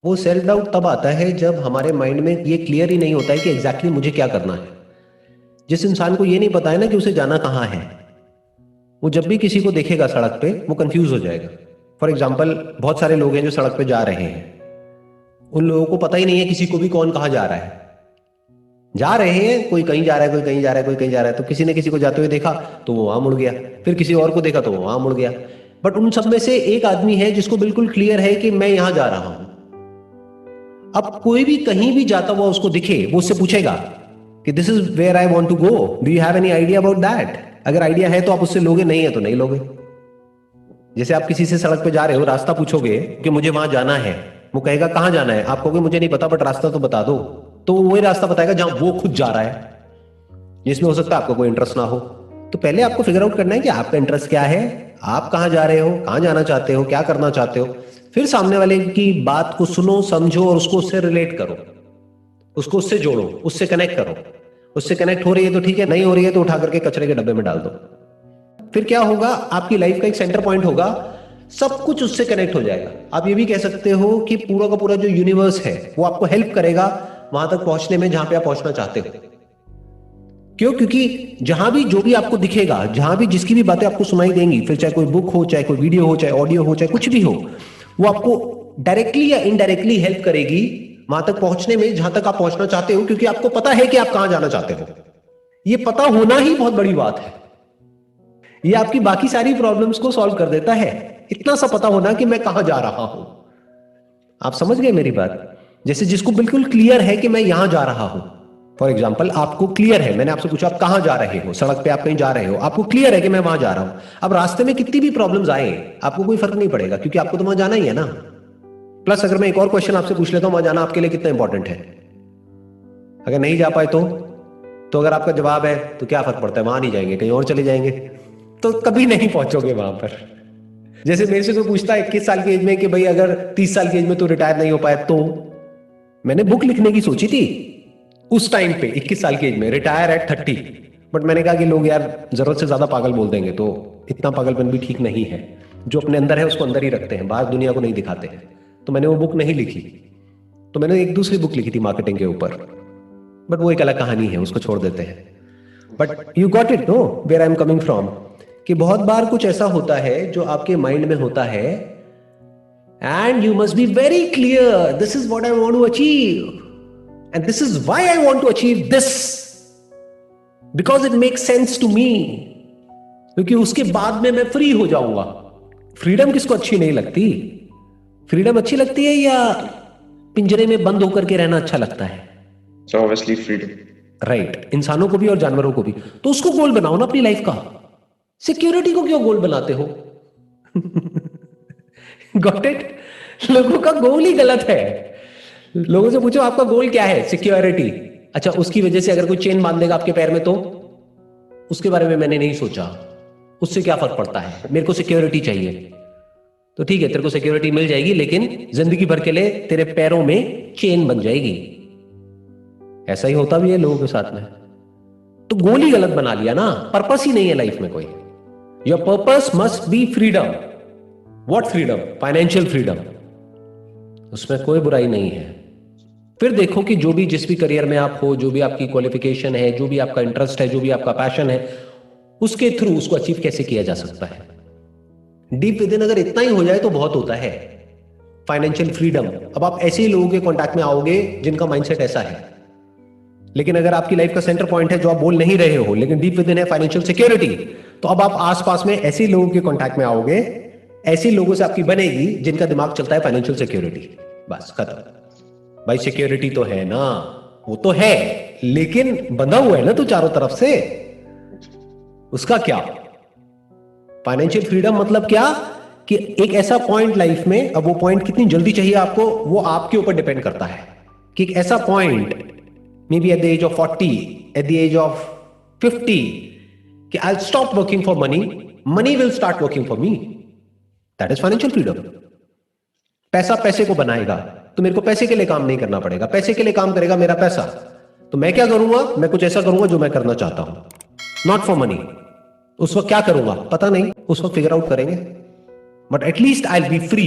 वो self doubt तब आता है जब हमारे माइंड में ये क्लियर ही नहीं होता है कि एग्जैक्टली मुझे क्या करना है। जिस इंसान को ये नहीं पता है ना कि उसे जाना कहाँ है, वो जब भी किसी को देखेगा सड़क पे वो कंफ्यूज हो जाएगा। फॉर एग्जाम्पल, बहुत सारे लोग हैं जो सड़क पे जा रहे हैं, उन लोगों को पता ही नहीं है किसी को भी कौन कहाँ जा रहा है। जा रहे हैं, कोई कहीं जा रहा है, कोई कहीं जा रहा है, कोई कहीं जा रहा है। तो किसी ने किसी को जाते हुए देखा तो वो वहां मुड़ गया, फिर किसी और को देखा तो वो वहां मुड़ गया। बट उन सब में से एक आदमी है जिसको बिल्कुल क्लियर है कि मैं यहां जा रहा हूं। अब कोई भी कहीं भी जाता हुआ उसको दिखे, वो उससे पूछेगा कि this is where I want to go, do you have any idea about that. अगर आइडिया है तो आप उससे लोगे, नहीं है तो नहीं लोगे। जैसे आप किसी से सड़क पे जा रहे हो, रास्ता पूछोगे कि मुझे वहां जाना है, वो कहेगा कहां जाना है, आप कहोगे मुझे नहीं पता बट रास्ता तो बता दो, तो वो वही रास्ता बताएगा जहां वो खुद जा रहा है, जिसमें हो सकता है आपको कोई इंटरेस्ट ना हो। तो पहले आपको फिगर आउट करना है कि आपका इंटरेस्ट क्या है, आप कहां जा रहे हो, कहां जाना चाहते हो, क्या करना चाहते हो। फिर सामने वाले की बात को सुनो, समझो और उसको उससे रिलेट करो, उसको उससे जोड़ो, उससे कनेक्ट करो। उससे कनेक्ट हो रही है तो ठीक है, नहीं हो रही है तो उठा करके कचरे के डब्बे में डाल दो। फिर क्या होगा, आपकी लाइफ का एक सेंटर पॉइंट होगा, सब कुछ उससे कनेक्ट हो जाएगा। आप ये भी कह सकते हो कि पूरा का पूरा जो यूनिवर्स है वो आपको हेल्प करेगा वहां तक पहुंचने में जहां पे आप पहुंचना चाहते हो। क्यों? क्योंकि जहां भी जो भी आपको दिखेगा, जहां भी जिसकी भी बातें आपको सुनाई देंगी, फिर चाहे कोई बुक हो, चाहे कोई वीडियो हो, चाहे ऑडियो हो, चाहे कुछ भी हो, वो आपको डायरेक्टली या इनडायरेक्टली हेल्प करेगी वहां तक पहुंचने में जहां तक आप पहुंचना चाहते हो, क्योंकि आपको पता है कि आप कहां जाना चाहते हो। ये पता होना ही बहुत बड़ी बात है। ये आपकी बाकी सारी प्रॉब्लम्स को सॉल्व कर देता है, इतना सा पता होना कि मैं कहां जा रहा हूं। आप समझ गए मेरी बात? जैसे जिसको बिल्कुल क्लियर है कि मैं यहां जा रहा हूं, फॉर एग्जाम्पल आपको क्लियर है, मैंने आपसे पूछा आप कहां जा रहे हो, सड़क पे आप कहीं जा रहे हो, आपको क्लियर है कि मैं वहां जा रहा हूं। अब रास्ते में कितनी भी प्रॉब्लम्स आए आपको कोई फर्क नहीं पड़ेगा, क्योंकि आपको तो वहां जाना ही है ना। प्लस अगर मैं एक और क्वेश्चन आपसे पूछ लेता हूं, वहां जाना आपके लिए कितना इंपॉर्टेंट है? अगर नहीं जा पाए तो अगर आपका जवाब है तो क्या फर्क पड़ता है, वहां नहीं जाएंगे, कहीं और चले जाएंगे, तो कभी नहीं पहुंचोगे वहां पर। जैसे मेरे से कोई पूछता है 21 साल की एज में कि भाई अगर 30 साल की एज में तो रिटायर नहीं हो पाए, तो मैंने बुक लिखने की सोची थी उस टाइम पे 21 साल की एज में, रिटायर एट 30। बट मैंने कहा कि लोग यार जरूरत से ज्यादा पागल बोल देंगे, तो इतना पागलपन भी ठीक नहीं है। जो अपने अंदर है उसको अंदर ही रखते हैं, बाहर दुनिया को नहीं दिखाते हैं। तो मैंने वो बुक नहीं लिखी, तो मैंने एक दूसरी बुक लिखी थी मार्केटिंग के ऊपर, बट वो एक अलग कहानी है, उसको छोड़ देते हैं। But you got it know where I am coming from, कि बहुत बार कुछ ऐसा होता है जो आपके माइंड में होता है, and you must be very clear, this is what I want to achieve and this is why I want to achieve this, because it makes sense to me, क्योंकि उसके बाद में मैं फ्री हो जाऊंगा। फ्रीडम किसको अच्छी नहीं लगती? फ्रीडम अच्छी लगती है या पिंजरे में बंद होकर के रहना अच्छा लगता है? So obviously freedom. राइट, इंसानों को भी और जानवरों को भी। तो उसको गोल बनाओ ना अपनी लाइफ का। सिक्योरिटी को क्यों गोल बनाते हो? Got it? लोगों का गोल ही गलत है। लोगों से पूछो आपका गोल क्या है? सिक्योरिटी। अच्छा, उसकी वजह से अगर कोई चेन बांध देगा आपके पैर में तो उसके बारे में मैंने नहीं सोचा, उससे क्या फर्क पड़ता है, मेरे को सिक्योरिटी चाहिए। तो ठीक है, तेरे को सिक्योरिटी मिल जाएगी, लेकिन जिंदगी भर के लिए तेरे पैरों में चेन बन जाएगी। ऐसा ही होता भी है लोगों के साथ में। तो गोल ही गलत बना लिया ना, पर्पस ही नहीं है लाइफ में कोई। Your purpose must be freedom. What freedom? Financial freedom. उसमें कोई बुराई नहीं है। फिर देखो कि जो भी जिस भी करियर में आप हो, जो भी आपकी क्वालिफिकेशन है, जो भी आपका इंटरेस्ट है, जो भी आपका पैशन है, उसके थ्रू उसको अचीव कैसे किया जा सकता है। डीप विद इन अगर इतना ही हो जाए तो बहुत होता है। Financial freedom. अब आप ऐसे ही लोगों के कांटेक्ट में आओगे जिनका माइंडसेट ऐसा है। लेकिन अगर आपकी लाइफ का सेंटर पॉइंट है जो आप बोल नहीं रहे हो, लेकिन डीप विद इन है फाइनेंशियल सिक्योरिटी, तो अब आप आसपास में ऐसे लोगों के कांटेक्ट में आओगे, ऐसे लोगों से आपकी बनेगी जिनका दिमाग चलता है फाइनेंशियल सिक्योरिटी। बस खत्म। भाई सिक्योरिटी तो है ना, वो तो है, लेकिन बंधा हुआ है ना तो चारों तरफ से, उसका क्या? फाइनेंशियल फ्रीडम मतलब क्या? कि एक ऐसा पॉइंट लाइफ में, अब वो पॉइंट कितनी जल्दी चाहिए आपको, वो आपके ऊपर डिपेंड करता है। कि एक ऐसा point, may be at the age of 40, at the age of 50, कि I stop working for money, money will start working for me. That is financial freedom. पैसा पैसे को बनाएगा, तो मेरे को पैसे के लिए काम नहीं करना पड़ेगा, पैसे के लिए काम करेगा मेरा पैसा। तो मैं क्या करूंगा? मैं कुछ ऐसा करूंगा जो मैं करना चाहता हूं, नॉट फॉर मनी। उस वक्त क्या करूंगा पता नहीं, उस वक्त फिगर आउट करेंगे, but at least I will be free